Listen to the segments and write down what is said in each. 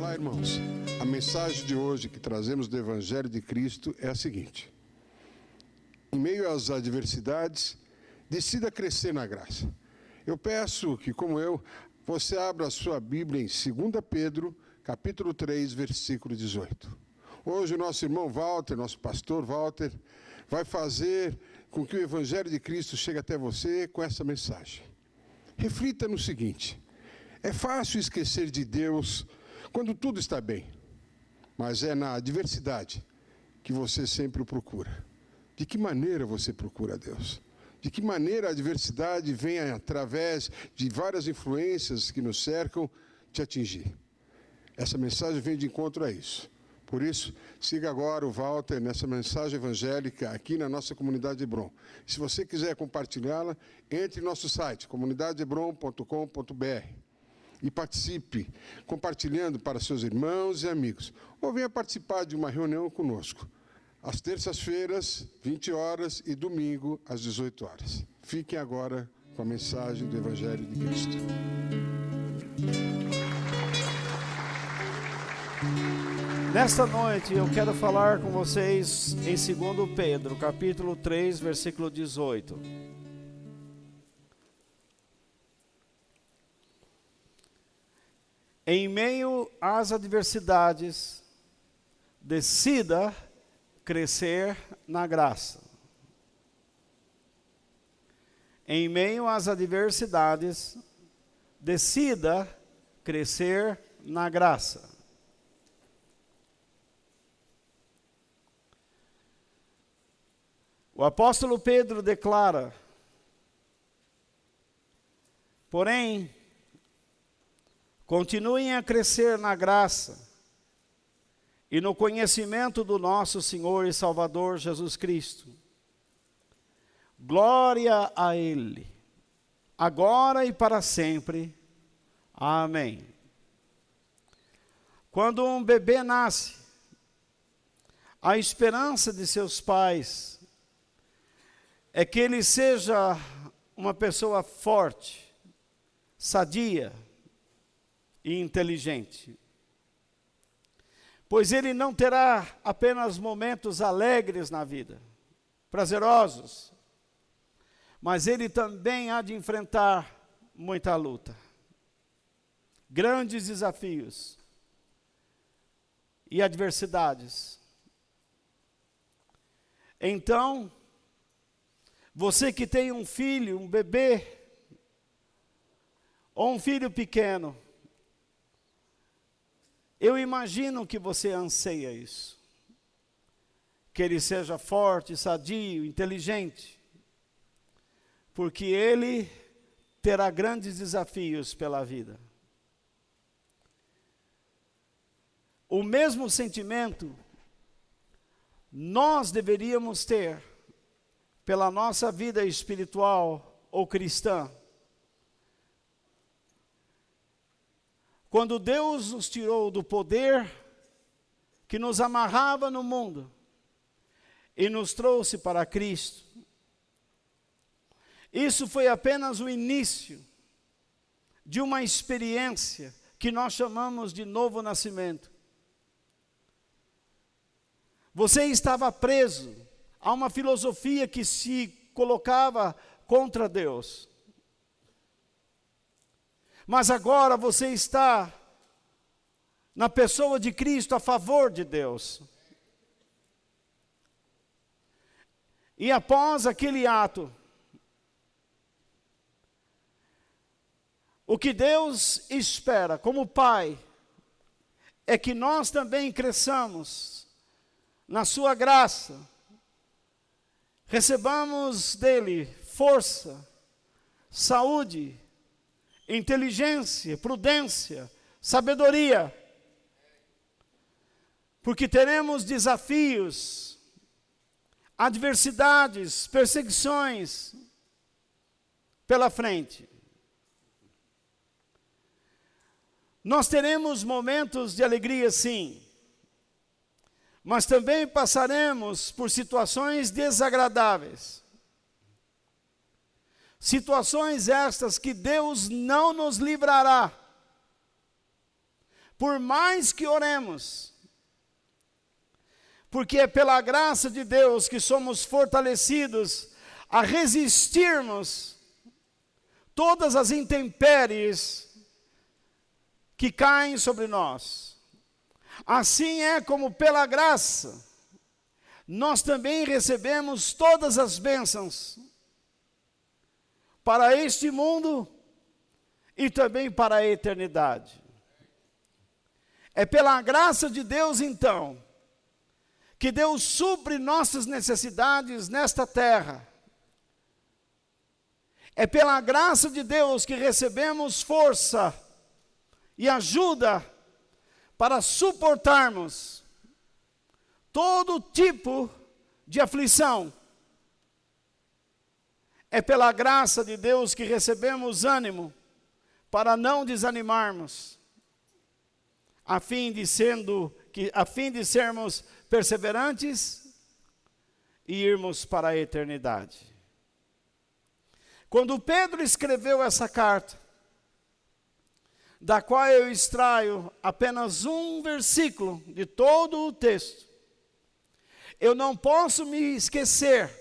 Olá, irmãos. A mensagem de hoje que trazemos do Evangelho de Cristo é a seguinte: em meio às adversidades, decida crescer na graça. Eu peço que, como eu, você abra a sua Bíblia em 2 Pedro, capítulo 3, versículo 18. Hoje o nosso irmão Walter, nosso pastor Walter, vai fazer com que o Evangelho de Cristo chegue até você com essa mensagem. Reflita no seguinte: é fácil esquecer de Deus quando tudo está bem, mas é na adversidade que você sempre o procura. De que maneira você procura Deus? De que maneira a adversidade vem através de várias influências que nos cercam te atingir? Essa mensagem vem de encontro a isso. Por isso, siga agora o Walter nessa mensagem evangélica aqui na nossa comunidade Hebron. Se você quiser compartilhá-la, entre em nosso site, comunidadehebron.com.br, e participe, compartilhando para seus irmãos e amigos. Ou venha participar de uma reunião conosco, às terças-feiras, 20 horas, e domingo, às 18 horas. Fiquem agora com a mensagem do Evangelho de Cristo. Nesta noite eu quero falar com vocês em 2 Pedro, capítulo 3, versículo 18. Em meio às adversidades, decida crescer na graça. Em meio às adversidades, decida crescer na graça. O apóstolo Pedro declara: porém, continuem a crescer na graça e no conhecimento do nosso Senhor e Salvador Jesus Cristo. Glória a Ele, agora e para sempre. Amém. Quando um bebê nasce, a esperança de seus pais é que ele seja uma pessoa forte, sadia e inteligente. Pois ele não terá apenas momentos alegres na vida, prazerosos, mas ele também há de enfrentar muita luta, grandes desafios e adversidades. Então, você que tem um filho, um bebê, ou um filho pequeno, eu imagino que você anseia isso. Que ele seja forte, sadio, inteligente, porque ele terá grandes desafios pela vida. O mesmo sentimento nós deveríamos ter pela nossa vida espiritual ou cristã. Quando Deus nos tirou do poder que nos amarrava no mundo e nos trouxe para Cristo, isso foi apenas o início de uma experiência que nós chamamos de novo nascimento. Você estava preso a uma filosofia que se colocava contra Deus. Mas agora você está na pessoa de Cristo a favor de Deus. E após aquele ato, o que Deus espera como Pai é que nós também cresçamos na sua graça, recebamos dele força, saúde, inteligência, prudência, sabedoria, porque teremos desafios, adversidades, perseguições pela frente. Nós teremos momentos de alegria, sim, mas também passaremos por situações desagradáveis. Situações estas que Deus não nos livrará, por mais que oremos, porque é pela graça de Deus que somos fortalecidos a resistirmos todas as intempéries que caem sobre nós. Assim é como pela graça, nós também recebemos todas as bênçãos para este mundo e também para a eternidade. É pela graça de Deus, então, que Deus supre nossas necessidades nesta terra. É pela graça de Deus que recebemos força e ajuda para suportarmos todo tipo de aflição. É pela graça de Deus que recebemos ânimo para não desanimarmos, a fim de sermos perseverantes e irmos para a eternidade. Quando Pedro escreveu essa carta, da qual eu extraio apenas um versículo de todo o texto, eu não posso me esquecer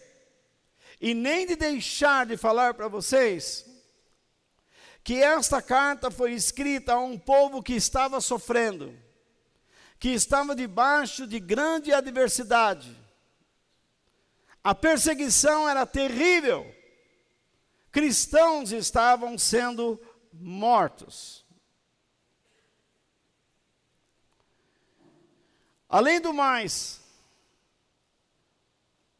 e nem de deixar de falar para vocês que esta carta foi escrita a um povo que estava sofrendo, que estava debaixo de grande adversidade. A perseguição era terrível. Cristãos estavam sendo mortos. Além do mais,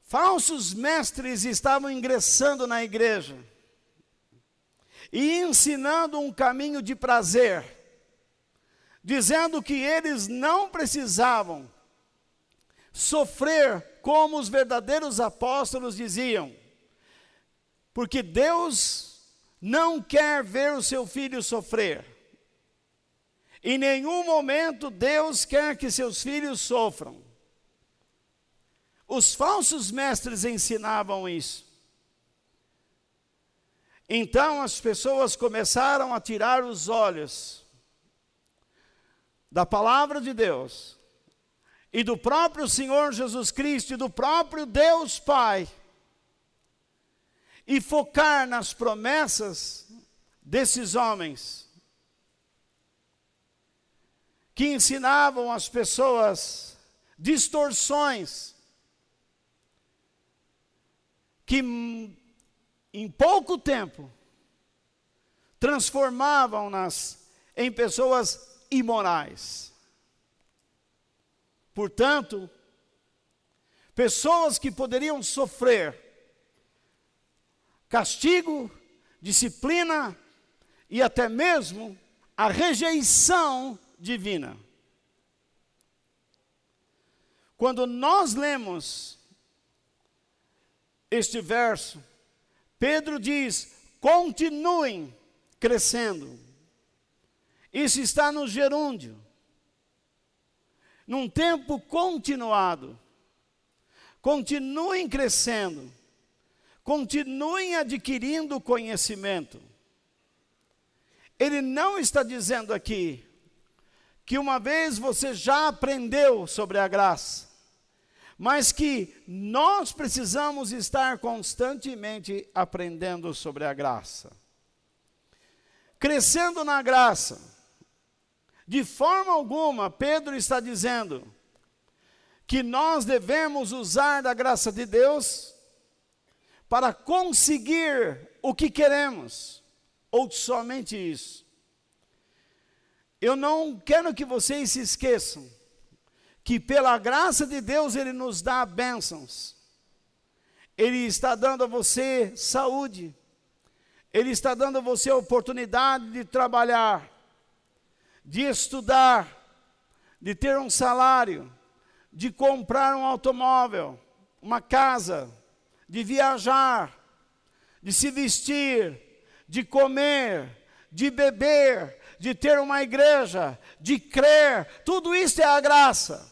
falsos mestres estavam ingressando na igreja e ensinando um caminho de prazer, dizendo que eles não precisavam sofrer como os verdadeiros apóstolos diziam, porque Deus não quer ver o seu filho sofrer. Em nenhum momento Deus quer que seus filhos sofram. Os falsos mestres ensinavam isso. Então as pessoas começaram a tirar os olhos da palavra de Deus e do próprio Senhor Jesus Cristo e do próprio Deus Pai e focar nas promessas desses homens que ensinavam as pessoas distorções que em pouco tempo transformavam-nas em pessoas imorais. Portanto, pessoas que poderiam sofrer castigo, disciplina e até mesmo a rejeição divina. Quando nós lemos este verso, Pedro diz: continuem crescendo. Isso está no gerúndio. Num tempo continuado. Continuem crescendo. Continuem adquirindo conhecimento. Ele não está dizendo aqui que uma vez você já aprendeu sobre a graça, mas que nós precisamos estar constantemente aprendendo sobre a graça. Crescendo na graça. De forma alguma, Pedro está dizendo que nós devemos usar da graça de Deus para conseguir o que queremos, ou somente isso. Eu não quero que vocês se esqueçam que pela graça de Deus Ele nos dá bênçãos. Ele está dando a você saúde. Ele está dando a você a oportunidade de trabalhar, de estudar, de ter um salário, de comprar um automóvel, uma casa, de viajar, de se vestir, de comer, de beber, de ter uma igreja, de crer, tudo isso é a graça.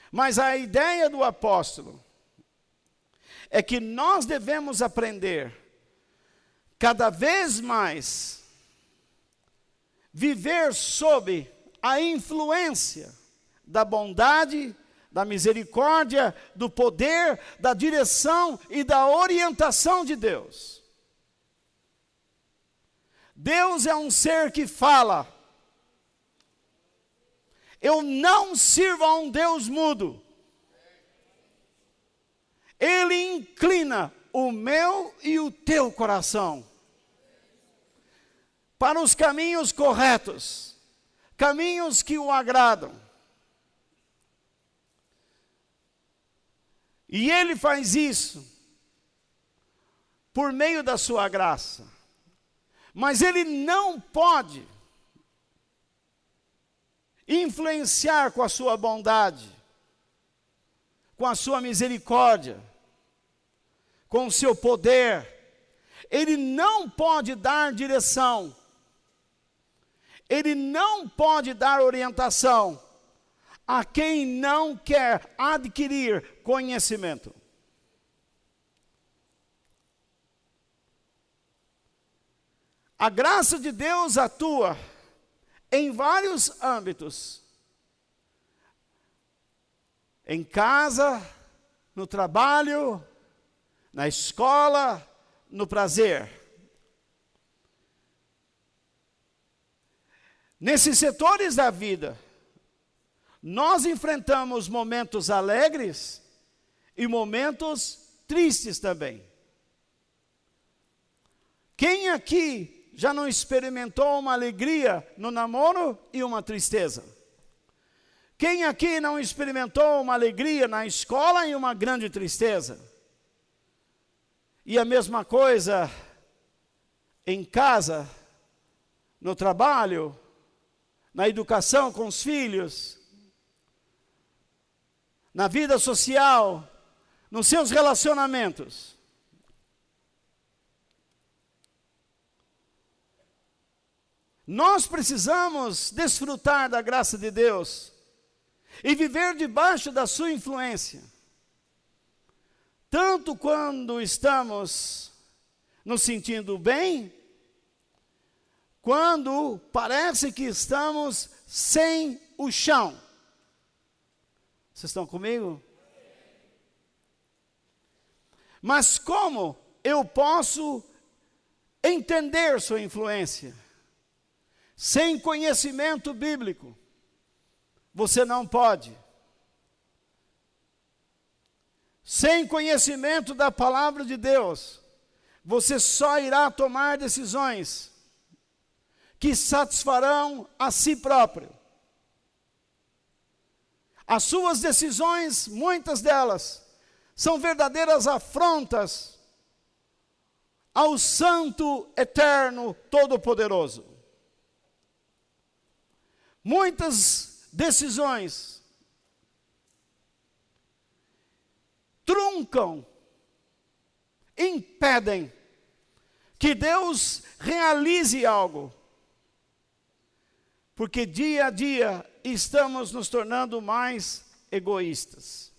Mas a ideia do apóstolo é que nós devemos aprender cada vez mais viver sob a influência da bondade, da misericórdia, do poder, da direção e da orientação de Deus. Deus é um ser que fala. Eu não sirvo a um Deus mudo. Ele inclina o meu e o teu coração para os caminhos corretos, caminhos que o agradam. E Ele faz isso por meio da sua graça. Mas Ele não pode influenciar com a sua bondade, com a sua misericórdia, com o seu poder. Ele não pode dar direção. Ele não pode dar orientação a quem não quer adquirir conhecimento. A graça de Deus atua em vários âmbitos. Em casa, no trabalho, na escola, no prazer. Nesses setores da vida, nós enfrentamos momentos alegres e momentos tristes também. Quem aqui já não experimentou uma alegria no namoro e uma tristeza? Quem aqui não experimentou uma alegria na escola e uma grande tristeza? E a mesma coisa em casa, no trabalho, na educação com os filhos, na vida social, nos seus relacionamentos. Nós precisamos desfrutar da graça de Deus e viver debaixo da sua influência, tanto quando estamos nos sentindo bem, quando parece que estamos sem o chão. Vocês estão comigo? Mas como eu posso entender sua influência? Sem conhecimento bíblico, você não pode. Sem conhecimento da palavra de Deus, você só irá tomar decisões que satisfarão a si próprio. As suas decisões, muitas delas, são verdadeiras afrontas ao Santo, Eterno, Todo-Poderoso. Muitas decisões truncam, impedem que Deus realize algo. Porque dia a dia estamos nos tornando mais egoístas.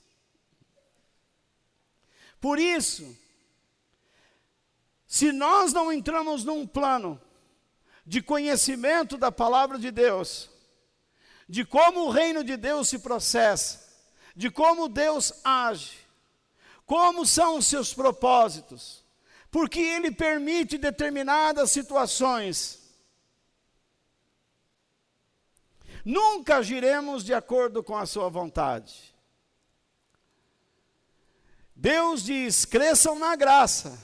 Por isso, se nós não entramos num plano de conhecimento da palavra de Deus, de como o reino de Deus se processa, de como Deus age, como são os seus propósitos, porque Ele permite determinadas situações, nunca agiremos de acordo com a sua vontade. Deus diz: cresçam na graça,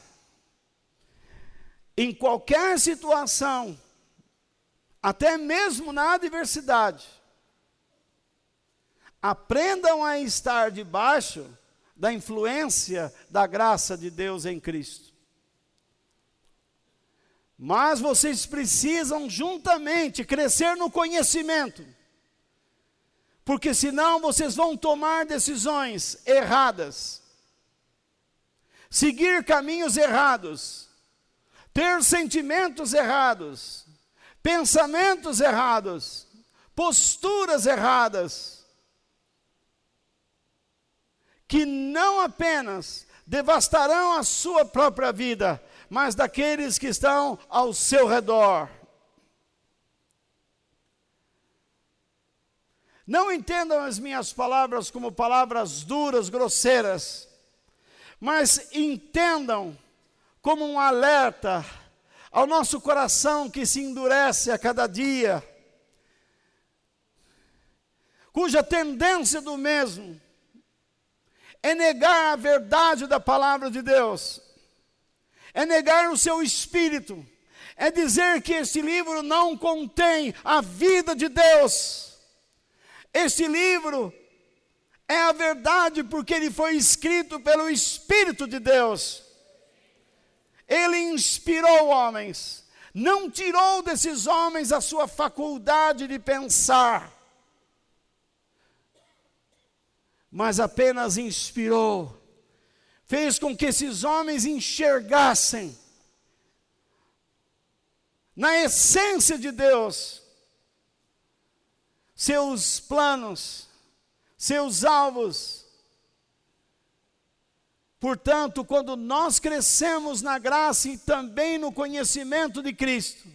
em qualquer situação, até mesmo na adversidade. Aprendam a estar debaixo da influência da graça de Deus em Cristo. Mas vocês precisam juntamente crescer no conhecimento, porque senão vocês vão tomar decisões erradas, seguir caminhos errados, ter sentimentos errados, pensamentos errados, posturas erradas, que não apenas devastarão a sua própria vida, mas daqueles que estão ao seu redor. Não entendam as minhas palavras como palavras duras, grosseiras, mas entendam como um alerta ao nosso coração que se endurece a cada dia, cuja tendência do mesmo é negar a verdade da palavra de Deus, é negar o seu espírito, é dizer que este livro não contém a vida de Deus. Este livro é a verdade porque ele foi escrito pelo Espírito de Deus. Ele inspirou homens, não tirou desses homens a sua faculdade de pensar, mas apenas inspirou, fez com que esses homens enxergassem na essência de Deus seus planos, seus alvos. Portanto, quando nós crescemos na graça e também no conhecimento de Cristo,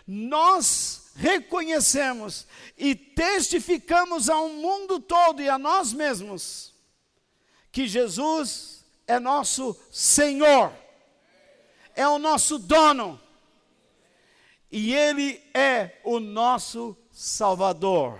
nós reconhecemos e testificamos ao mundo todo e a nós mesmos que Jesus é nosso Senhor, é o nosso dono e Ele é o nosso Salvador.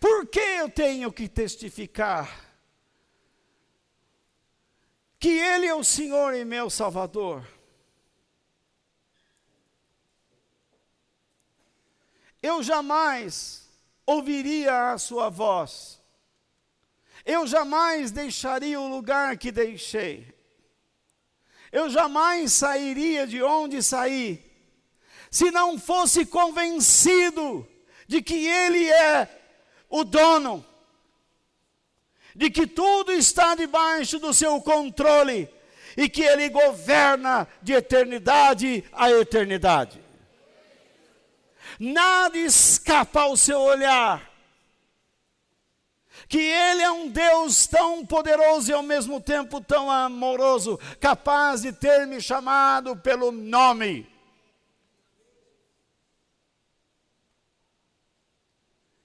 Por que eu tenho que testificar que Ele é o Senhor e meu Salvador? Eu jamais ouviria a sua voz, eu jamais deixaria o lugar que deixei, eu jamais sairia de onde saí, se não fosse convencido de que Ele é o dono, de que tudo está debaixo do seu controle e que Ele governa de eternidade a eternidade. Nada escapa ao seu olhar, que Ele é um Deus tão poderoso e ao mesmo tempo tão amoroso, capaz de ter me chamado pelo nome.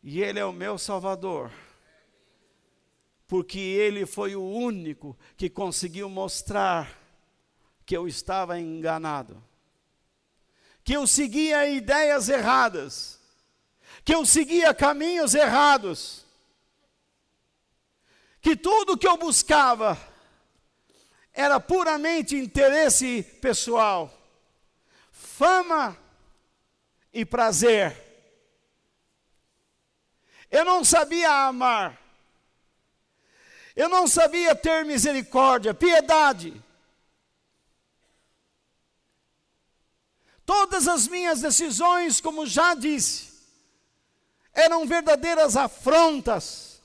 E Ele é o meu Salvador, porque Ele foi o único que conseguiu mostrar que eu estava enganado, que eu seguia ideias erradas, que eu seguia caminhos errados, que tudo que eu buscava era puramente interesse pessoal, fama e prazer. Eu não sabia amar, eu não sabia ter misericórdia, piedade. Todas as minhas decisões, como já disse, eram verdadeiras afrontas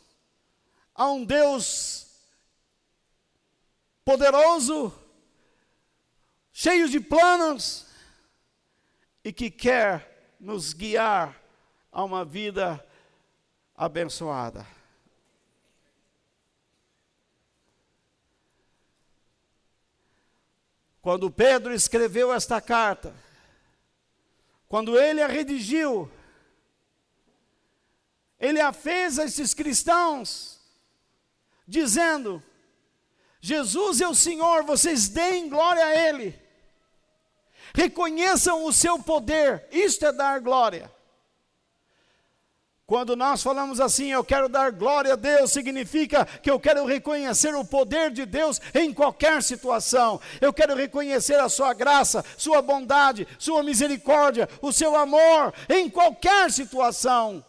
a um Deus poderoso, cheio de planos e que quer nos guiar a uma vida abençoada. Quando Pedro escreveu esta carta, quando ele a redigiu, ele a fez a esses cristãos, dizendo: Jesus é o Senhor, vocês deem glória a Ele, reconheçam o seu poder, isto é dar glória. Quando nós falamos assim, eu quero dar glória a Deus, significa que eu quero reconhecer o poder de Deus em qualquer situação. Eu quero reconhecer a sua graça, sua bondade, sua misericórdia, o seu amor em qualquer situação.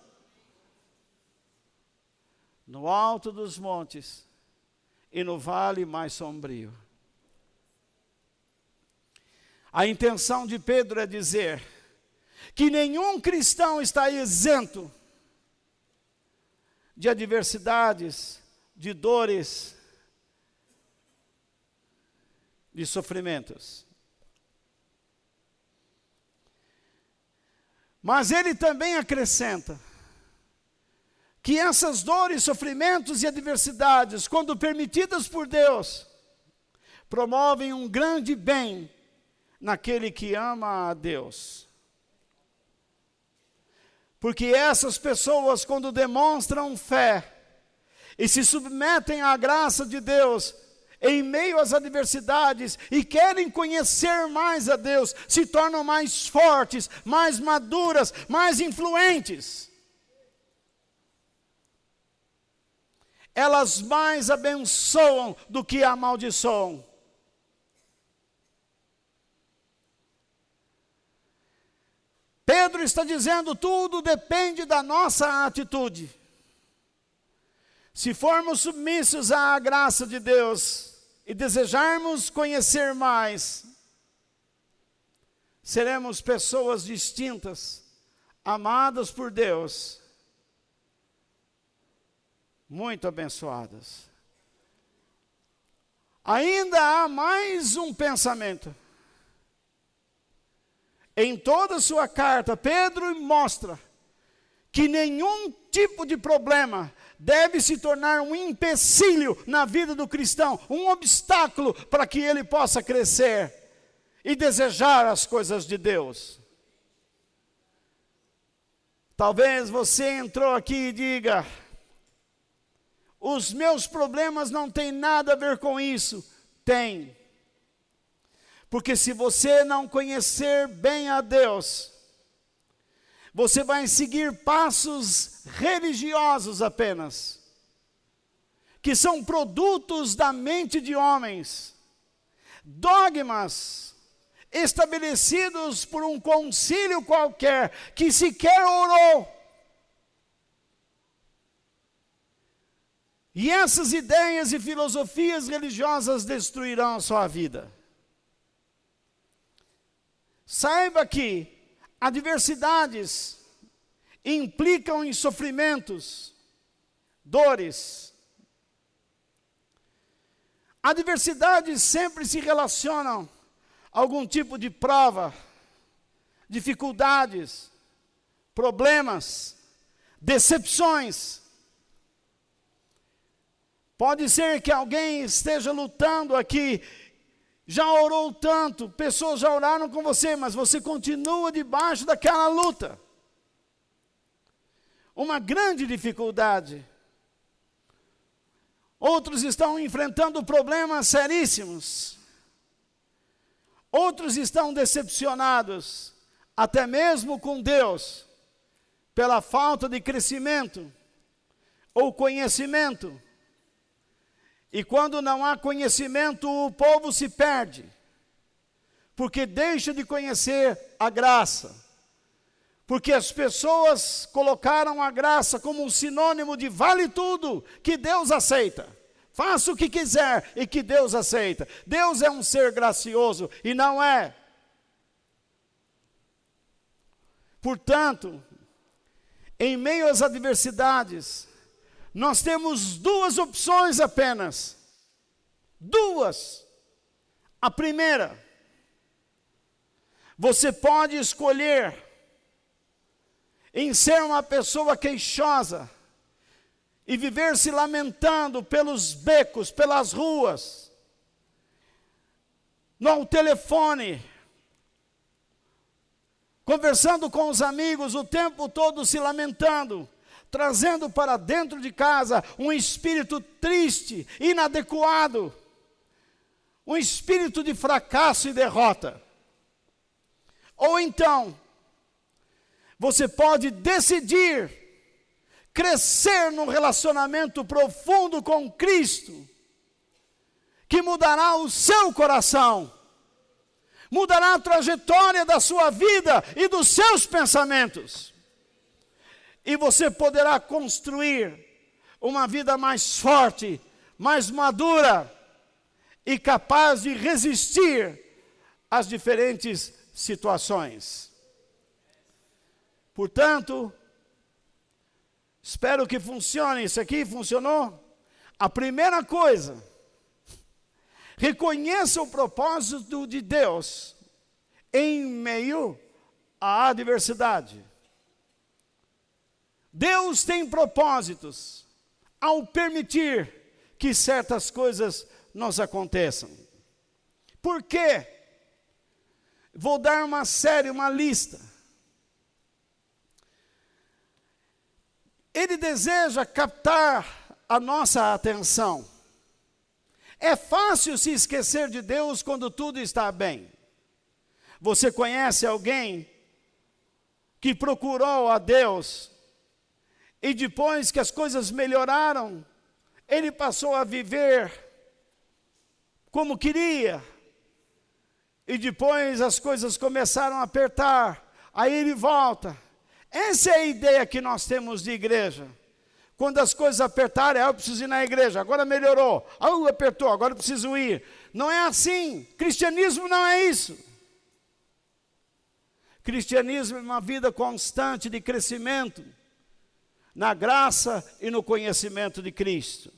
No alto dos montes e no vale mais sombrio. A intenção de Pedro é dizer que nenhum cristão está isento de adversidades, de dores, de sofrimentos. Mas ele também acrescenta que essas dores, sofrimentos e adversidades, quando permitidas por Deus, promovem um grande bem naquele que ama a Deus. Porque essas pessoas, quando demonstram fé e se submetem à graça de Deus, em meio às adversidades, e querem conhecer mais a Deus, se tornam mais fortes, mais maduras, mais influentes. Elas mais abençoam do que amaldiçoam. Pedro está dizendo, tudo depende da nossa atitude. Se formos submissos à graça de Deus e desejarmos conhecer mais, seremos pessoas distintas, amadas por Deus, muito abençoadas. Ainda há mais um pensamento. Em toda a sua carta, Pedro mostra que nenhum tipo de problema deve se tornar um empecilho na vida do cristão, um obstáculo para que ele possa crescer e desejar as coisas de Deus. Talvez você entrou aqui e diga, os meus problemas não têm nada a ver com isso. Tem. Porque se você não conhecer bem a Deus, você vai seguir passos religiosos apenas, que são produtos da mente de homens, dogmas estabelecidos por um concílio qualquer, que sequer orou. E essas ideias e filosofias religiosas destruirão a sua vida. Saiba que adversidades implicam em sofrimentos, dores. Adversidades sempre se relacionam a algum tipo de prova, dificuldades, problemas, decepções. Pode ser que alguém esteja lutando aqui, já orou tanto, pessoas já oraram com você, mas você continua debaixo daquela luta. Uma grande dificuldade. Outros estão enfrentando problemas seríssimos. Outros estão decepcionados, até mesmo com Deus, pela falta de crescimento ou conhecimento. E quando não há conhecimento, o povo se perde, porque deixa de conhecer a graça, porque as pessoas colocaram a graça como um sinônimo de vale tudo, que Deus aceita, faça o que quiser e que Deus aceita. Deus é um ser gracioso e não é. Portanto, em meio às adversidades, nós temos duas opções apenas. Duas. A primeira, você pode escolher em ser uma pessoa queixosa e viver se lamentando pelos becos, pelas ruas, no telefone, conversando com os amigos o tempo todo se lamentando, trazendo para dentro de casa um espírito triste, inadequado, um espírito de fracasso e derrota. Ou então, você pode decidir crescer num relacionamento profundo com Cristo, que mudará o seu coração, mudará a trajetória da sua vida e dos seus pensamentos. E você poderá construir uma vida mais forte, mais madura e capaz de resistir às diferentes situações. Portanto, espero que funcione. Isso aqui funcionou? A primeira coisa, reconheça o propósito de Deus em meio à adversidade. Deus tem propósitos ao permitir que certas coisas nos aconteçam. Por quê? Vou dar uma série, uma lista. Ele deseja captar a nossa atenção. É fácil se esquecer de Deus quando tudo está bem. Você conhece alguém que procurou a Deus e depois que as coisas melhoraram, ele passou a viver como queria, e depois as coisas começaram a apertar, aí ele volta. Essa é a ideia que nós temos de igreja. Quando as coisas apertarem, eu preciso ir na igreja, agora melhorou, apertou, agora eu preciso ir. Não é assim, cristianismo não é isso. Cristianismo é uma vida constante de crescimento, na graça e no conhecimento de Cristo.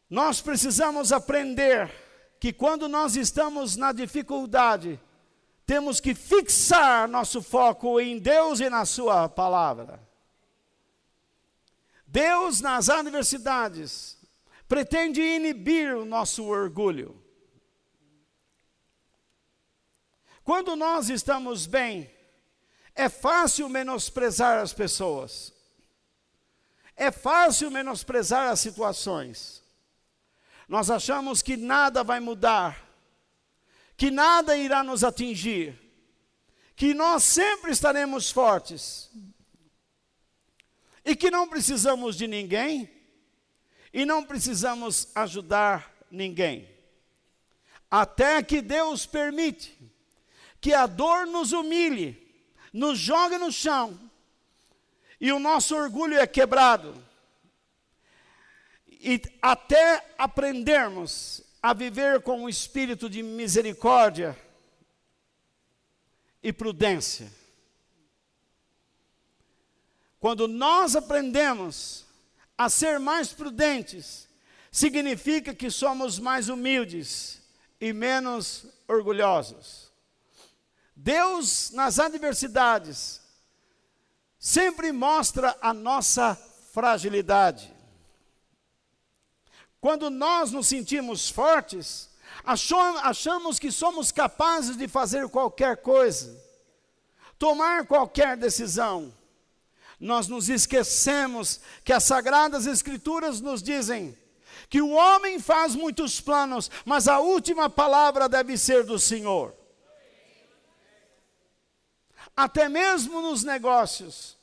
Nós precisamos aprender que quando nós estamos na dificuldade, temos que fixar nosso foco em Deus e na sua palavra. Deus, nas adversidades, pretende inibir o nosso orgulho. Quando nós estamos bem, é fácil menosprezar as pessoas. É fácil menosprezar as situações. Nós achamos que nada vai mudar, que nada irá nos atingir, que nós sempre estaremos fortes, e que não precisamos de ninguém, e não precisamos ajudar ninguém. Até que Deus permite que a dor nos humilhe, nos jogue no chão, e o nosso orgulho é quebrado. E até aprendermos a viver com um espírito de misericórdia e prudência. Quando nós aprendemos a ser mais prudentes, significa que somos mais humildes e menos orgulhosos. Deus, nas adversidades, sempre mostra a nossa fragilidade. Quando nós nos sentimos fortes, achamos que somos capazes de fazer qualquer coisa, tomar qualquer decisão. Nós nos esquecemos que as Sagradas Escrituras nos dizem que o homem faz muitos planos, mas a última palavra deve ser do Senhor. Até mesmo nos negócios,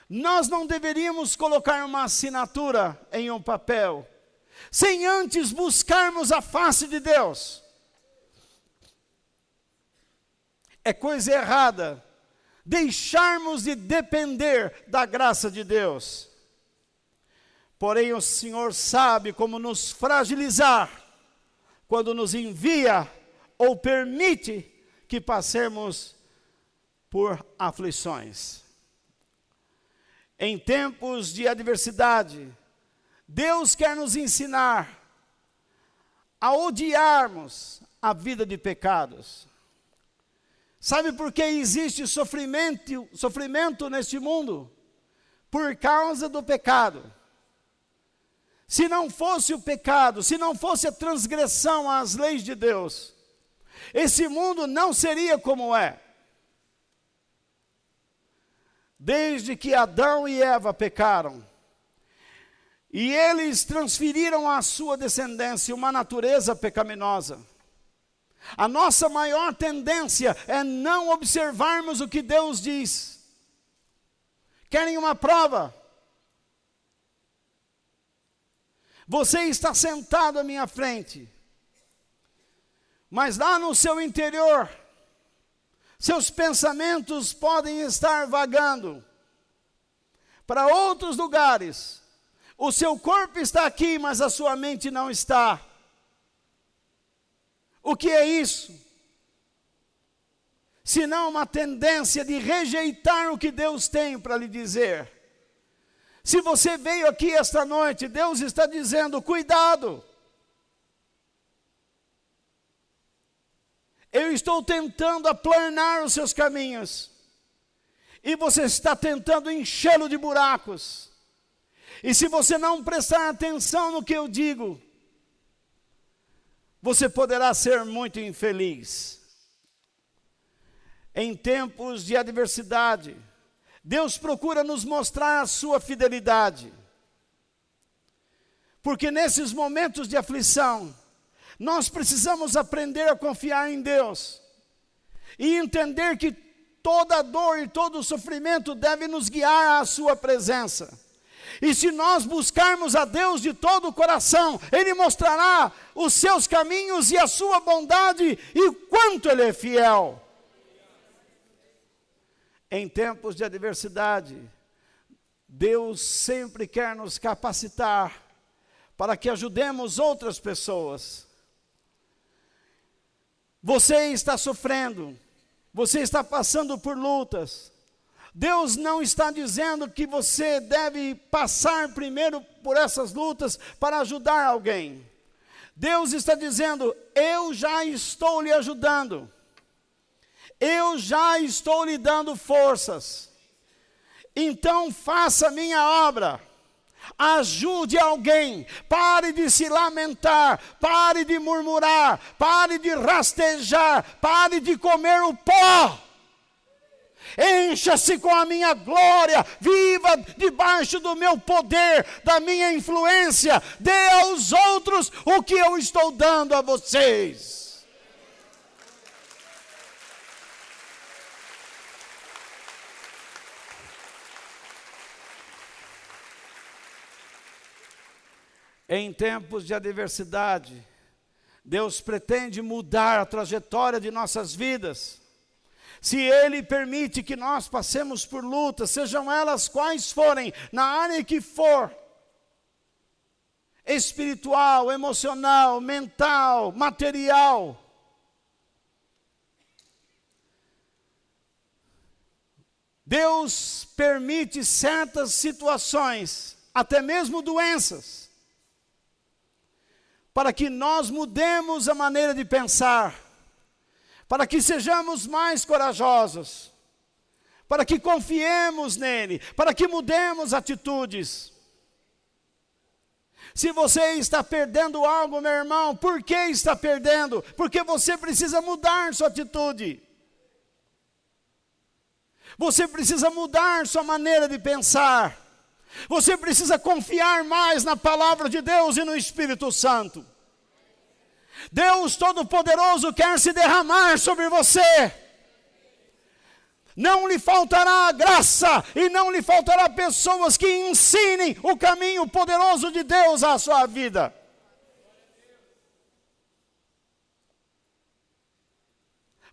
nós não deveríamos colocar uma assinatura em um papel, sem antes buscarmos a face de Deus. É coisa errada deixarmos de depender da graça de Deus. Porém, o Senhor sabe como nos fragilizar quando nos envia ou permite que passemos por aflições. Em tempos de adversidade, Deus quer nos ensinar a odiarmos a vida de pecados. Sabe por que existe sofrimento neste mundo? Por causa do pecado. Se não fosse o pecado, se não fosse a transgressão às leis de Deus, esse mundo não seria como é. Desde que Adão e Eva pecaram, e eles transferiram à sua descendência uma natureza pecaminosa, a nossa maior tendência é não observarmos o que Deus diz, querem uma prova. Você está sentado à minha frente, mas lá no seu interior, seus pensamentos podem estar vagando para outros lugares. O seu corpo está aqui, mas a sua mente não está. O que é isso? Senão uma tendência de rejeitar o que Deus tem para lhe dizer. Se você veio aqui esta noite, Deus está dizendo, cuidado. Eu estou tentando aplanar os seus caminhos. E você está tentando enchê-lo de buracos. E se você não prestar atenção no que eu digo, você poderá ser muito infeliz. Em tempos de adversidade, Deus procura nos mostrar a sua fidelidade. Porque nesses momentos de aflição, nós precisamos aprender a confiar em Deus. E entender que toda dor e todo sofrimento deve nos guiar à sua presença. E se nós buscarmos a Deus de todo o coração, Ele mostrará os seus caminhos e a sua bondade e o quanto Ele é fiel. Em tempos de adversidade, Deus sempre quer nos capacitar para que ajudemos outras pessoas. Você está sofrendo, você está passando por lutas. Deus não está dizendo que você deve passar primeiro por essas lutas para ajudar alguém. Deus está dizendo, eu já estou lhe ajudando. Eu já estou lhe dando forças. Então faça a minha obra. Ajude alguém. Pare de se lamentar. Pare de murmurar. Pare de rastejar. Pare de comer o pó. Encha-se com a minha glória, viva debaixo do meu poder, da minha influência, dê aos outros o que eu estou dando a vocês. Em tempos de adversidade, Deus pretende mudar a trajetória de nossas vidas. Se Ele permite que nós passemos por lutas, sejam elas quais forem, na área que for, espiritual, emocional, mental, material, Deus permite certas situações, até mesmo doenças, para que nós mudemos a maneira de pensar, para que sejamos mais corajosos, para que confiemos nele, para que mudemos atitudes. Se você está perdendo algo, meu irmão, por que está perdendo? Porque você precisa mudar sua atitude. Você precisa mudar sua maneira de pensar. Você precisa confiar mais na palavra de Deus e no Espírito Santo. Deus Todo-Poderoso quer se derramar sobre você. Não lhe faltará graça e não lhe faltará pessoas que ensinem o caminho poderoso de Deus à sua vida.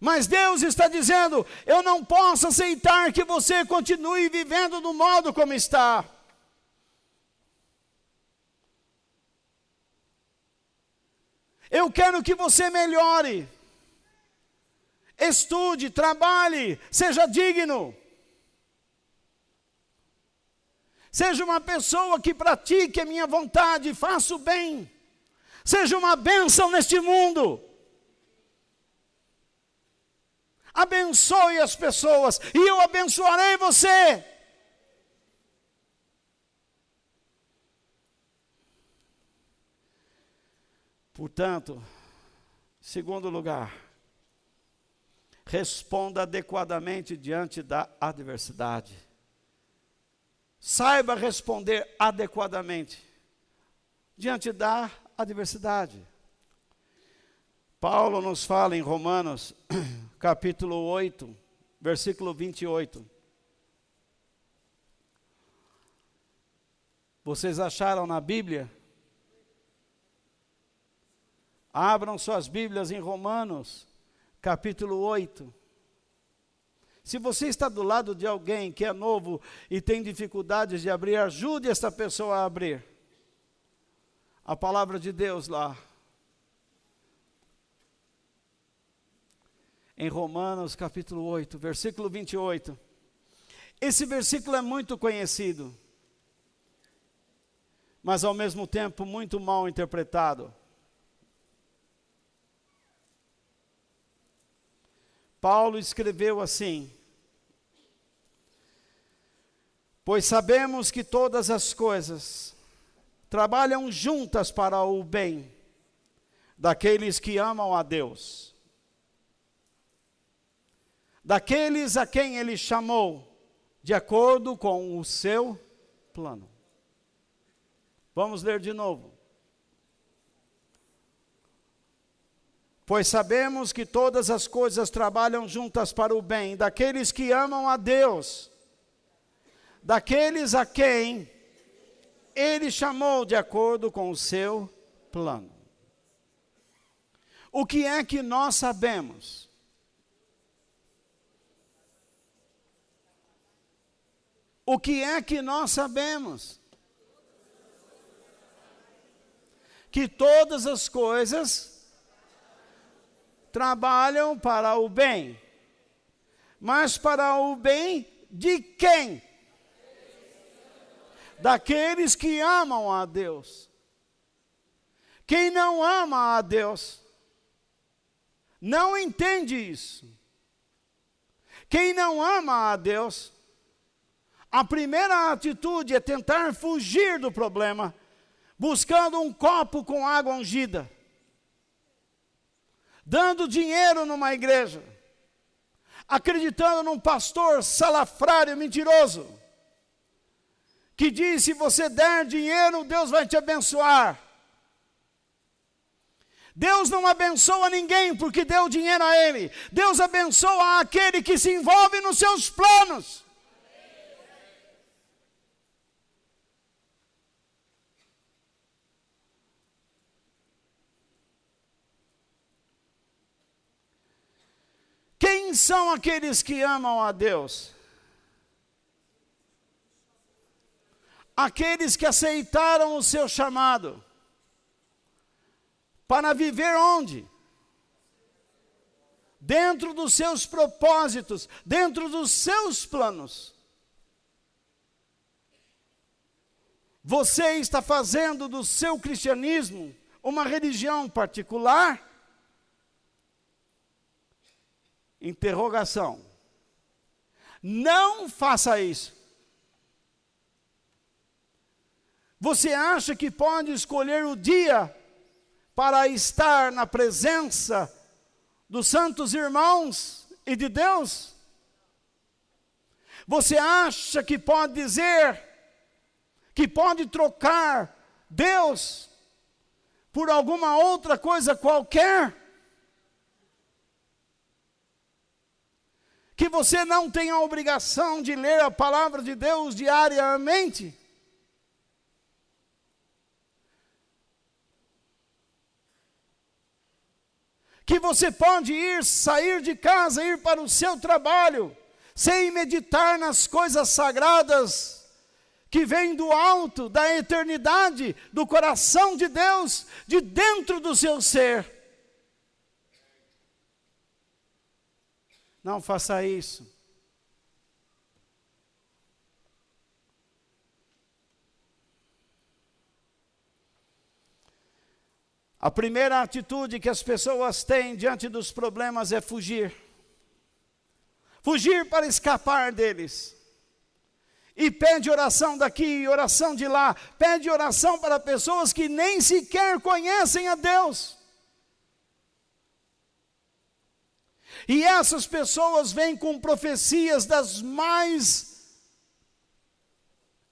Mas Deus está dizendo, eu não posso aceitar que você continue vivendo do modo como está. Eu quero que você melhore, estude, trabalhe, seja digno. Seja uma pessoa que pratique a minha vontade, faça o bem. Seja uma bênção neste mundo. Abençoe as pessoas e eu abençoarei você. Portanto, segundo lugar, responda adequadamente diante da adversidade. Saiba responder adequadamente diante da adversidade. Paulo nos fala em Romanos, capítulo 8, versículo 28. Vocês acharam na Bíblia? Abram suas Bíblias em Romanos, capítulo 8. Se você está do lado de alguém que é novo e tem dificuldades de abrir, ajude essa pessoa a abrir a palavra de Deus lá. Em Romanos capítulo 8, versículo 28. Esse versículo é muito conhecido, mas ao mesmo tempo muito mal interpretado. Paulo escreveu assim: pois sabemos que todas as coisas trabalham juntas para o bem daqueles que amam a Deus, daqueles a quem Ele chamou, de acordo com o seu plano. Vamos ler de novo. Pois sabemos que todas as coisas trabalham juntas para o bem daqueles que amam a Deus, daqueles a quem Ele chamou de acordo com o seu plano. O que é que nós sabemos? O que é que nós sabemos? Que todas as coisas trabalham para o bem. Mas para o bem de quem? Daqueles que amam a Deus. Quem não ama a Deus não entende isso. Quem não ama a Deus, a primeira atitude é tentar fugir do problema, buscando um copo com água ungida, dando dinheiro numa igreja, acreditando num pastor salafrário mentiroso, que diz: se você der dinheiro, Deus vai te abençoar. Deus não abençoa ninguém porque deu dinheiro a ele. Deus abençoa aquele que se envolve nos seus planos. Quem são aqueles que amam a Deus? Aqueles que aceitaram o seu chamado para viver onde? Dentro dos seus propósitos, dentro dos seus planos. Você está fazendo do seu cristianismo uma religião particular? Interrogação. Não faça isso. Você acha que pode escolher o dia para estar na presença dos santos irmãos e de Deus? Você acha que pode dizer que pode trocar Deus por alguma outra coisa qualquer? Que você não tem a obrigação de ler a palavra de Deus diariamente? Que você pode sair de casa, ir para o seu trabalho, sem meditar nas coisas sagradas que vêm do alto, da eternidade, do coração de Deus, de dentro do seu ser. Não faça isso. A primeira atitude que as pessoas têm diante dos problemas é fugir. Fugir para escapar deles. E pede oração daqui, oração de lá. Pede oração para pessoas que nem sequer conhecem a Deus. E essas pessoas vêm com profecias das mais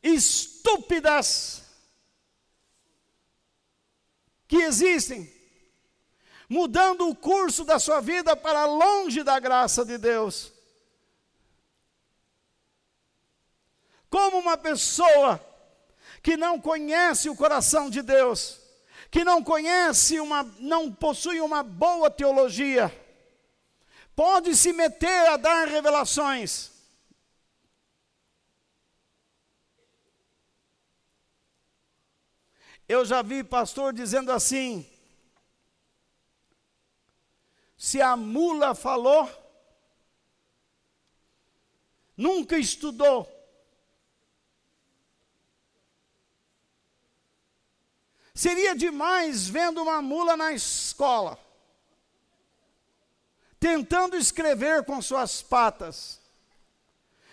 estúpidas que existem, mudando o curso da sua vida para longe da graça de Deus. Como uma pessoa que não conhece o coração de Deus, que não possui uma boa teologia, pode se meter a dar revelações. Eu já vi pastor dizendo assim: se a mula falou, nunca estudou. Seria demais vendo uma mula na escola, tentando escrever com suas patas.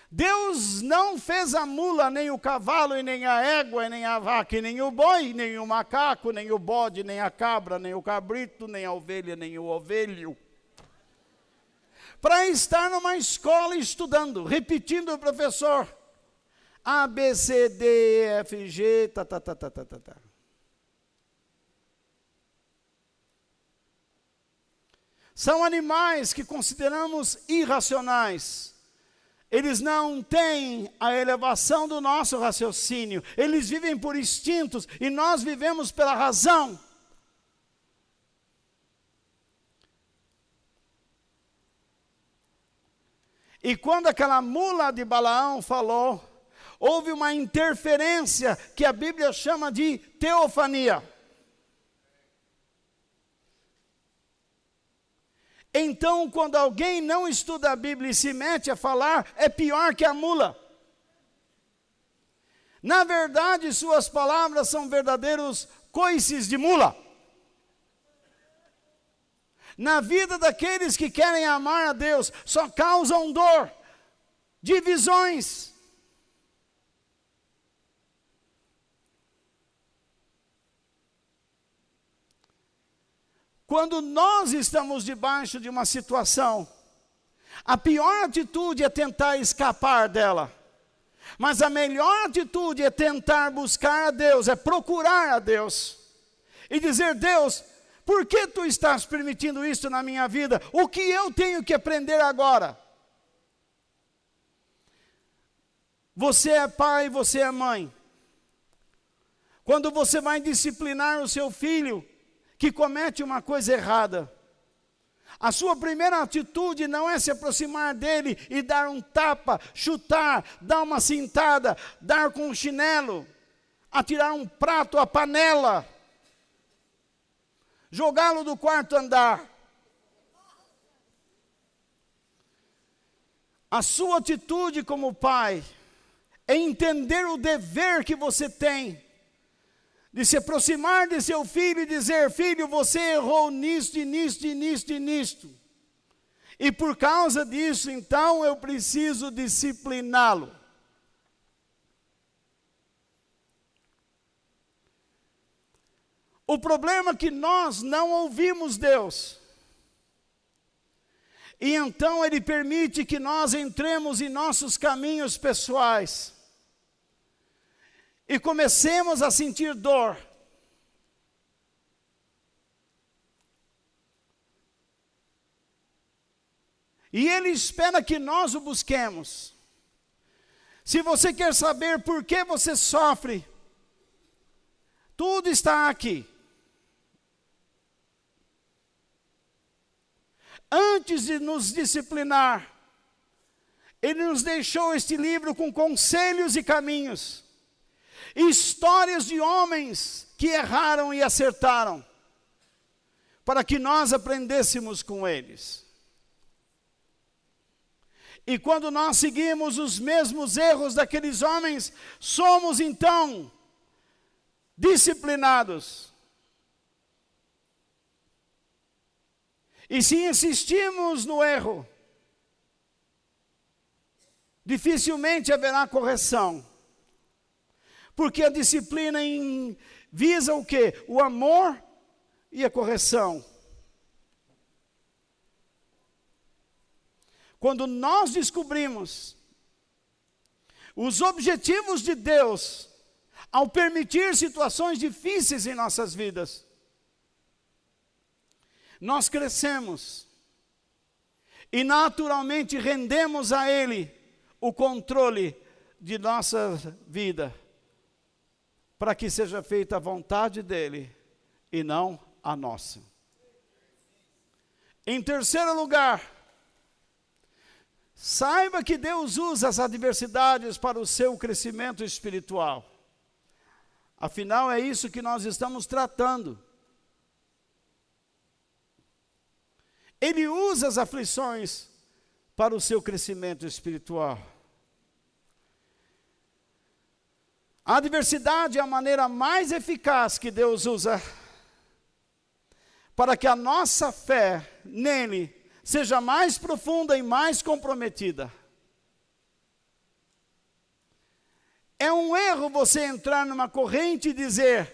Deus não fez a mula, nem o cavalo, e nem a égua, e nem a vaca, e nem o boi, nem o macaco, nem o bode, nem a cabra, nem o cabrito, nem a ovelha, nem o ovelho, para estar numa escola estudando, repetindo o professor, A, B, C, D, E, F, G, tá. São animais que consideramos irracionais. Eles não têm a elevação do nosso raciocínio. Eles vivem por instintos e nós vivemos pela razão. E quando aquela mula de Balaão falou, houve uma interferência que a Bíblia chama de teofania. Então, quando alguém não estuda a Bíblia e se mete a falar, é pior que a mula. Na verdade, suas palavras são verdadeiros coices de mula. Na vida daqueles que querem amar a Deus, só causam dor, divisões. Quando nós estamos debaixo de uma situação, a pior atitude é tentar escapar dela. Mas a melhor atitude é tentar buscar a Deus, é procurar a Deus. E dizer: Deus, por que tu estás permitindo isso na minha vida? O que eu tenho que aprender agora? Você é pai, você é mãe. Quando você vai disciplinar o seu filho que comete uma coisa errada, a sua primeira atitude não é se aproximar dele e dar um tapa, chutar, dar uma cintada, dar com um chinelo, atirar um prato, a panela, jogá-lo do quarto andar. A sua atitude como pai é entender o dever que você tem de se aproximar de seu filho e dizer: filho, você errou nisto, e nisto, e nisto, e nisto. E por causa disso, então, eu preciso discipliná-lo. O problema é que nós não ouvimos Deus. E então Ele permite que nós entremos em nossos caminhos pessoais. E comecemos a sentir dor. E Ele espera que nós o busquemos. Se você quer saber por que você sofre, tudo está aqui. Antes de nos disciplinar, Ele nos deixou este livro com conselhos e caminhos. Histórias de homens que erraram e acertaram, para que nós aprendêssemos com eles. E quando nós seguimos os mesmos erros daqueles homens, somos então disciplinados. E se insistimos no erro, dificilmente haverá correção. Porque a disciplina visa o quê? O amor e a correção. Quando nós descobrimos os objetivos de Deus, ao permitir situações difíceis em nossas vidas, nós crescemos e naturalmente rendemos a Ele o controle de nossa vida. para que seja feita a vontade dele e não a nossa. Em terceiro lugar, saiba que Deus usa as adversidades para o seu crescimento espiritual. Afinal, é isso que nós estamos tratando. Ele usa as aflições para o seu crescimento espiritual. A adversidade é a maneira mais eficaz que Deus usa para que a nossa fé nele seja mais profunda e mais comprometida. É um erro você entrar numa corrente e dizer: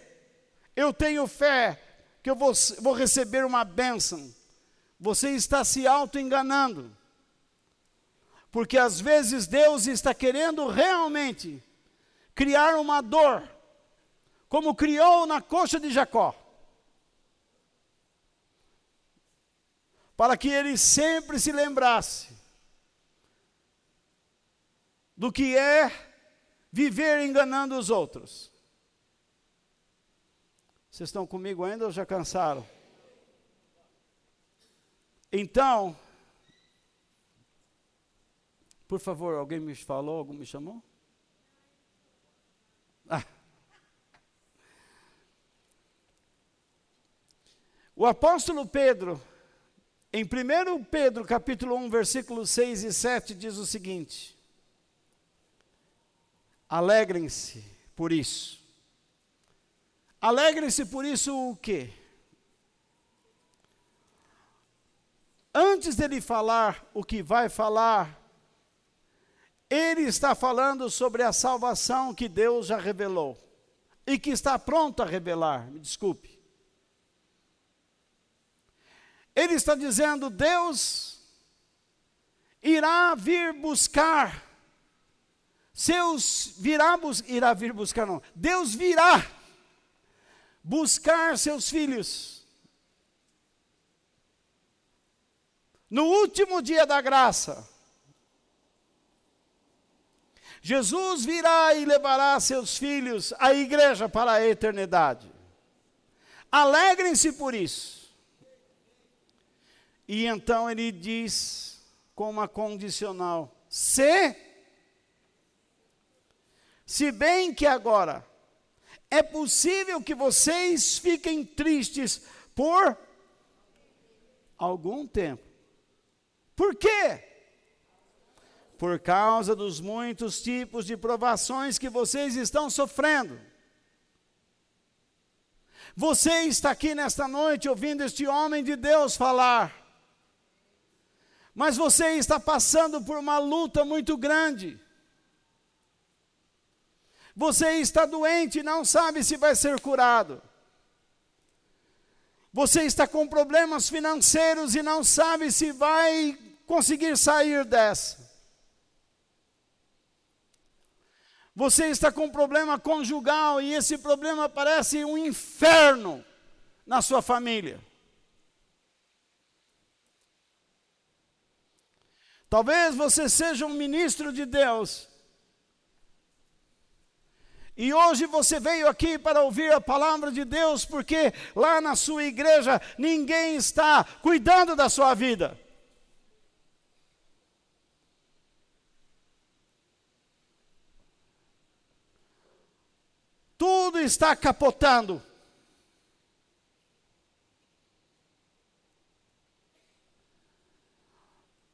eu tenho fé que eu vou receber uma bênção. Você está se auto-enganando. Porque às vezes Deus está querendo realmente criar uma dor, como criou na coxa de Jacó, para que ele sempre se lembrasse do que é viver enganando os outros. Vocês estão comigo ainda ou já cansaram? Então, por favor, alguém me falou, alguém me chamou? O apóstolo Pedro, em 1 Pedro, capítulo 1, versículos 6 e 7, diz o seguinte: alegrem-se por isso. Alegrem-se por isso o quê? Antes dele falar o que vai falar, ele está falando sobre a salvação que Deus já revelou e que está pronto a revelar, me desculpe. Ele está dizendo: Deus irá vir buscar Deus virá buscar seus filhos no último dia da graça. Jesus virá e levará seus filhos, a igreja, para a eternidade. Alegrem-se por isso. E então ele diz com uma condicional: se bem que agora é possível que vocês fiquem tristes por algum tempo. Por quê? Por causa dos muitos tipos de provações que vocês estão sofrendo. Você está aqui nesta noite ouvindo este homem de Deus falar, mas você está passando por uma luta muito grande. Você está doente e não sabe se vai ser curado. Você está com problemas financeiros e não sabe se vai conseguir sair dessa. Você está com um problema conjugal e esse problema parece um inferno na sua família. Talvez você seja um ministro de Deus e hoje você veio aqui para ouvir a palavra de Deus porque lá na sua igreja ninguém está cuidando da sua vida. Tudo está capotando.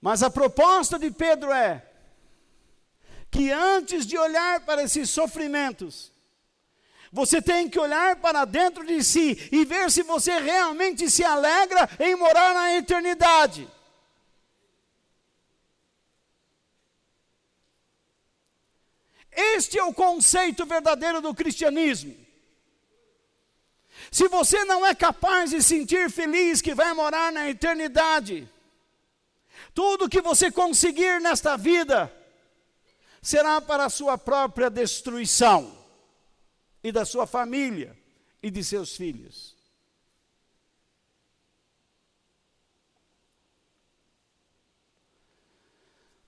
Mas a proposta de Pedro é que antes de olhar para esses sofrimentos, você tem que olhar para dentro de si e ver se você realmente se alegra em morar na eternidade. Este é o conceito verdadeiro do cristianismo. Se você não é capaz de sentir feliz que vai morar na eternidade, tudo que você conseguir nesta vida será para a sua própria destruição e da sua família e de seus filhos.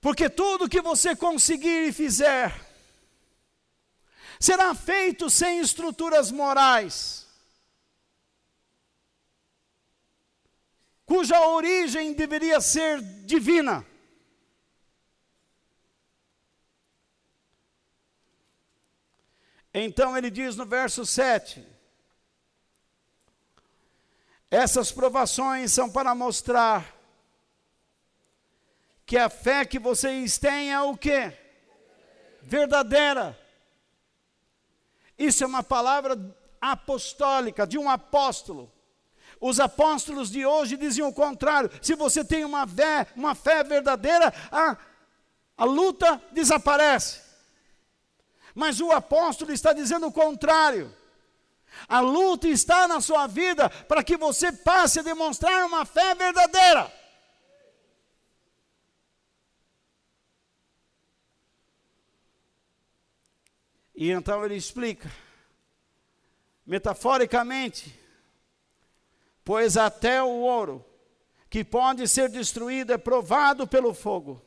Porque tudo que você conseguir e fizer será feito sem estruturas morais, cuja origem deveria ser divina. Então ele diz no verso 7, essas provações são para mostrar que a fé que vocês têm é o quê? Verdadeira. Isso é uma palavra apostólica, de um apóstolo. Os apóstolos de hoje diziam o contrário. Se você tem uma fé verdadeira, a luta desaparece. Mas o apóstolo está dizendo o contrário. A luta está na sua vida para que você passe a demonstrar uma fé verdadeira. E então ele explica, metaforicamente, pois até o ouro, que pode ser destruído, é provado pelo fogo.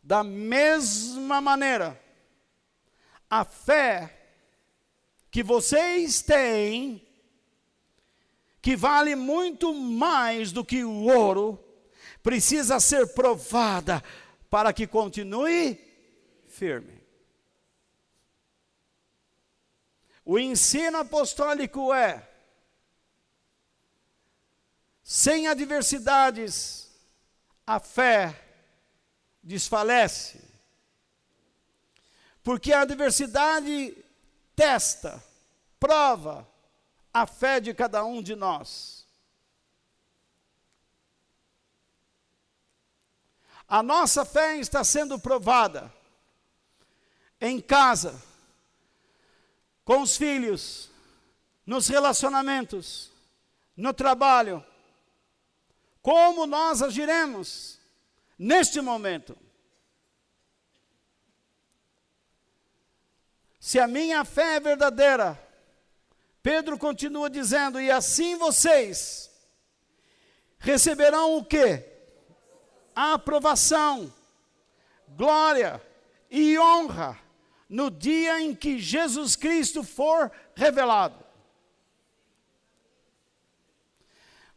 Da mesma maneira, a fé que vocês têm, que vale muito mais do que o ouro, precisa ser provada para que continue firme. O ensino apostólico é: sem adversidades, a fé desfalece. Porque a adversidade testa, prova a fé de cada um de nós. A nossa fé está sendo provada em casa, com os filhos, nos relacionamentos, no trabalho. Como nós agiremos neste momento? Se a minha fé é verdadeira, Pedro continua dizendo, e assim vocês receberão o quê? A aprovação, glória e honra no dia em que Jesus Cristo for revelado.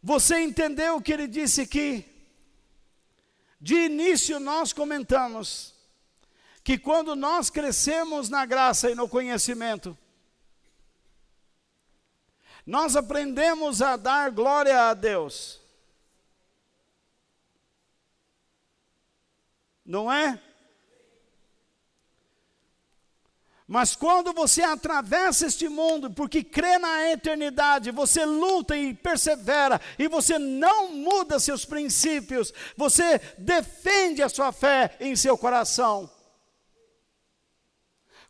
Você entendeu o que ele disse aqui? De início nós comentamos que quando nós crescemos na graça e no conhecimento, nós aprendemos a dar glória a Deus. Não é? Mas quando você atravessa este mundo, porque crê na eternidade, você luta e persevera, e você não muda seus princípios, você defende a sua fé em seu coração.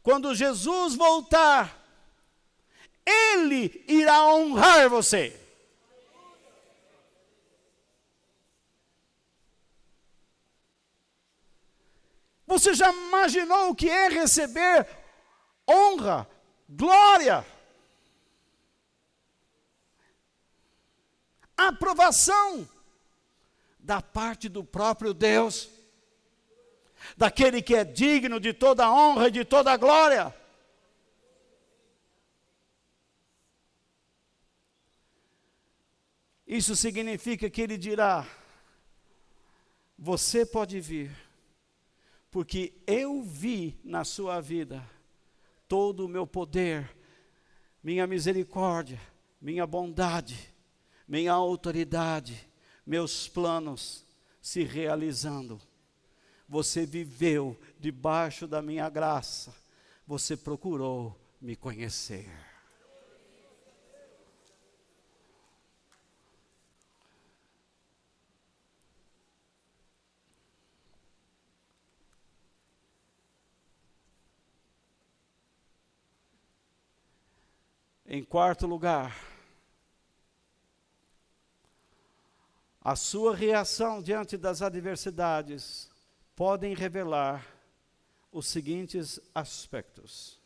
Quando Jesus voltar, Ele irá honrar você. Você já imaginou o que é receber honra, glória, aprovação da parte do próprio Deus, daquele que é digno de toda honra e de toda glória? Isso significa que ele dirá: você pode vir, porque eu vi na sua vida todo o meu poder, minha misericórdia, minha bondade, minha autoridade, meus planos se realizando. Você viveu debaixo da minha graça, você procurou me conhecer. Em quarto lugar, a sua reação diante das adversidades podem revelar os seguintes aspectos.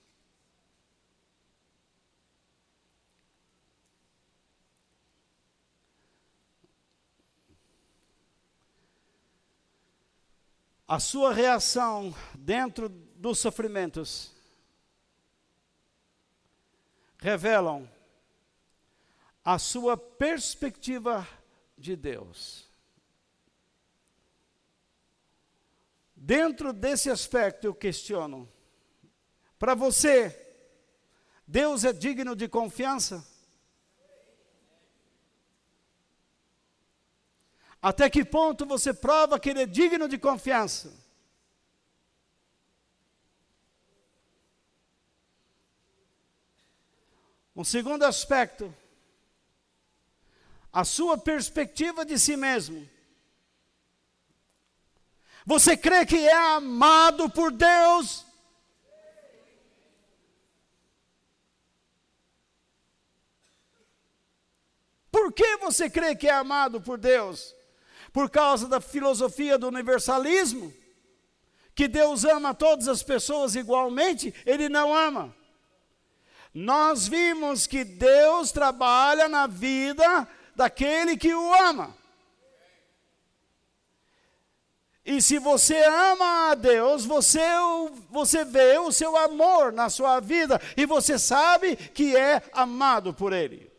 A sua reação dentro dos sofrimentos revelam a sua perspectiva de Deus. Dentro desse aspecto eu questiono, para você, Deus é digno de confiança? Até que ponto você prova que Ele é digno de confiança? Um segundo aspecto, a sua perspectiva de si mesmo. Você crê que é amado por Deus? Por que você crê que é amado por Deus? Por causa da filosofia do universalismo? Que Deus ama todas as pessoas igualmente? Ele não ama. Nós vimos que Deus trabalha na vida daquele que o ama. E se você ama a Deus, você vê o seu amor na sua vida e você sabe que é amado por Ele.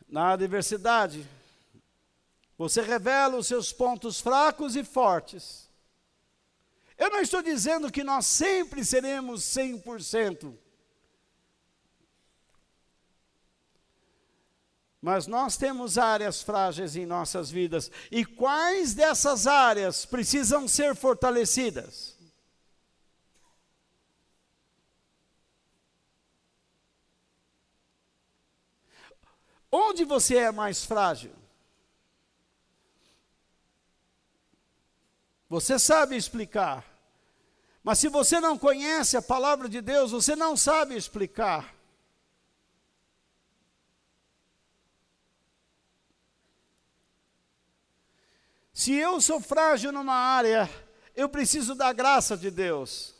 Na adversidade, você revela os seus pontos fracos e fortes. Eu não estou dizendo que nós sempre seremos 100%. Mas nós temos áreas frágeis em nossas vidas. E quais dessas áreas precisam ser fortalecidas? Onde você é mais frágil? Você sabe explicar. Mas se você não conhece a palavra de Deus, você não sabe explicar. Se eu sou frágil numa área, eu preciso da graça de Deus.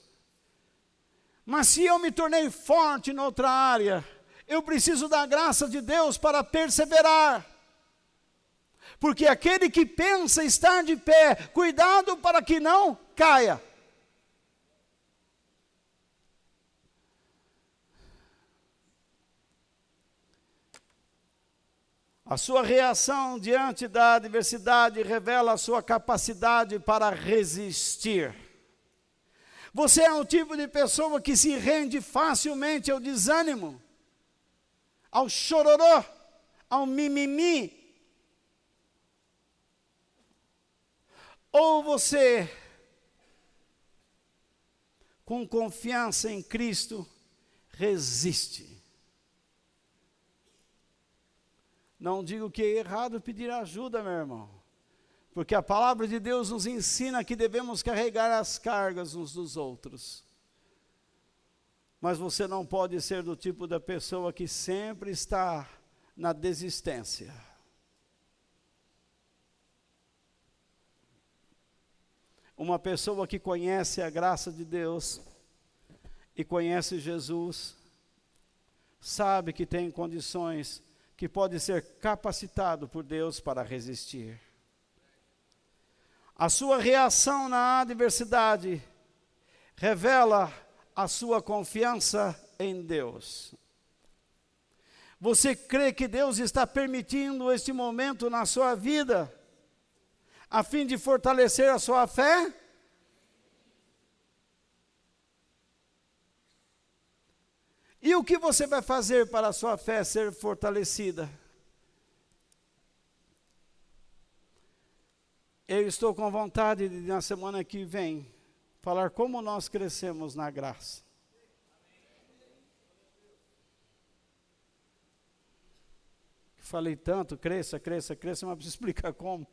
Mas se eu me tornei forte em outra área, eu preciso da graça de Deus para perseverar. Porque aquele que pensa estar de pé, cuidado para que não caia. A sua reação diante da adversidade revela a sua capacidade para resistir. Você é um tipo de pessoa que se rende facilmente ao desânimo, ao chororô, ao mimimi. Ou você, com confiança em Cristo, resiste. Não digo que é errado pedir ajuda, meu irmão. Porque a palavra de Deus nos ensina que devemos carregar as cargas uns dos outros. Mas você não pode ser do tipo da pessoa que sempre está na desistência. Uma pessoa que conhece a graça de Deus e conhece Jesus, sabe que tem condições, que pode ser capacitado por Deus para resistir. A sua reação na adversidade revela a sua confiança em Deus. Você crê que Deus está permitindo este momento na sua vida, a fim de fortalecer a sua fé? E o que você vai fazer para a sua fé ser fortalecida? Eu estou com vontade de, na semana que vem, falar como nós crescemos na graça. Falei tanto, cresça, cresça, cresça, mas preciso explicar como.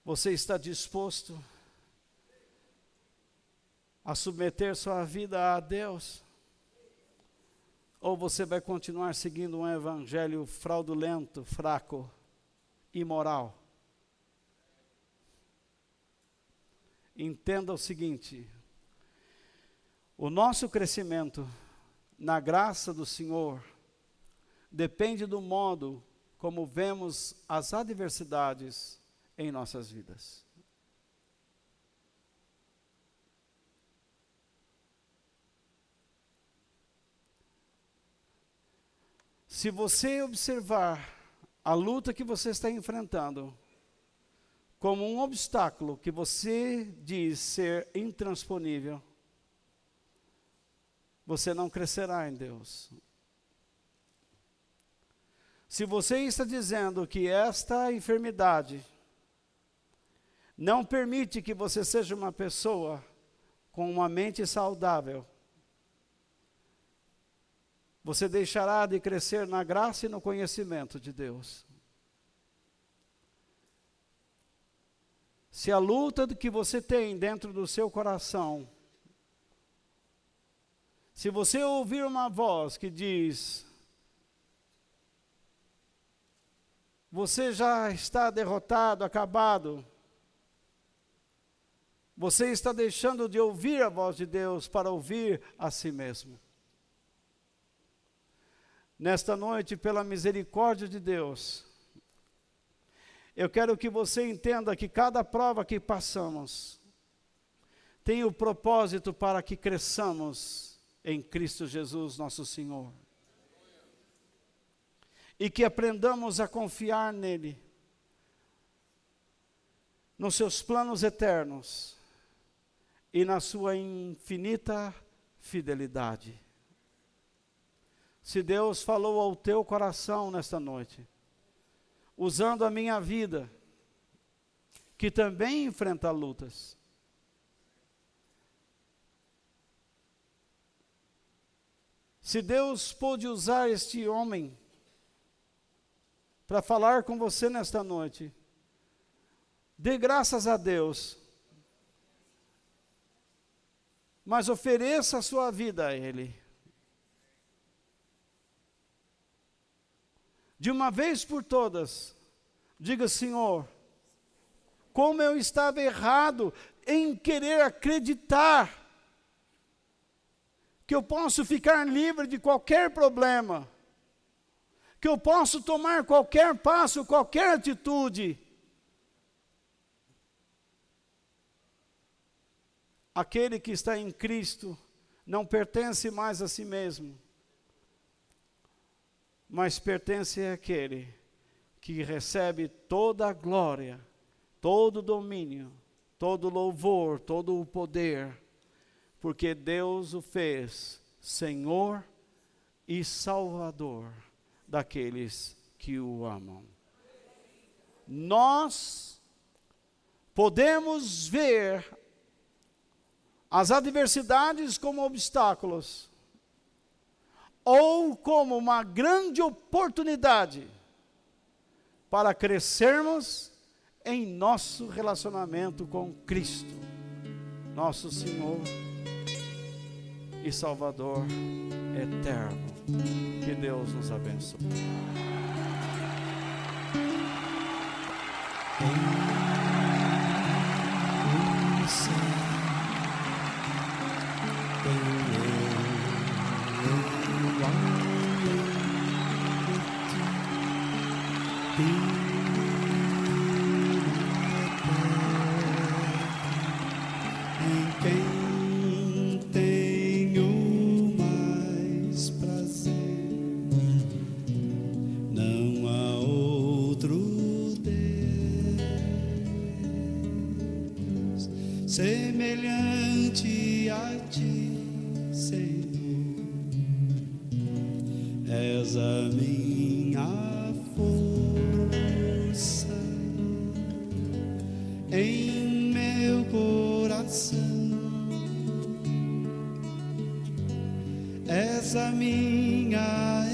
Você está disposto a submeter sua vida a Deus? Ou você vai continuar seguindo um evangelho fraudulento, fraco, imoral? Entenda o seguinte: o nosso crescimento na graça do Senhor depende do modo como vemos as adversidades em nossas vidas. Se você observar a luta que você está enfrentando como um obstáculo que você diz ser intransponível, você não crescerá em Deus. Se você está dizendo que esta enfermidade não permite que você seja uma pessoa com uma mente saudável, você deixará de crescer na graça e no conhecimento de Deus. Se a luta que você tem dentro do seu coração, se você ouvir uma voz que diz, você já está derrotado, acabado, você está deixando de ouvir a voz de Deus para ouvir a si mesmo. Nesta noite, pela misericórdia de Deus, eu quero que você entenda que cada prova que passamos tem o propósito para que cresçamos em Cristo Jesus, nosso Senhor. E que aprendamos a confiar nele, nos seus planos eternos e na sua infinita fidelidade. Se Deus falou ao teu coração nesta noite, usando a minha vida, que também enfrenta lutas, se Deus pôde usar este homem para falar com você nesta noite, dê graças a Deus, mas ofereça a sua vida a Ele. De uma vez por todas, diga: Senhor, como eu estava errado em querer acreditar que eu posso ficar livre de qualquer problema, que eu posso tomar qualquer passo, qualquer atitude. Aquele que está em Cristo não pertence mais a si mesmo, mas pertence àquele que recebe toda a glória, todo o domínio, todo o louvor, todo o poder, porque Deus o fez Senhor e Salvador daqueles que o amam. Nós podemos ver as adversidades como obstáculos, ou como uma grande oportunidade para crescermos em nosso relacionamento com Cristo, nosso Senhor e Salvador eterno. Que Deus nos abençoe. Semelhante a ti, Senhor, és a minha força em meu coração, és a minha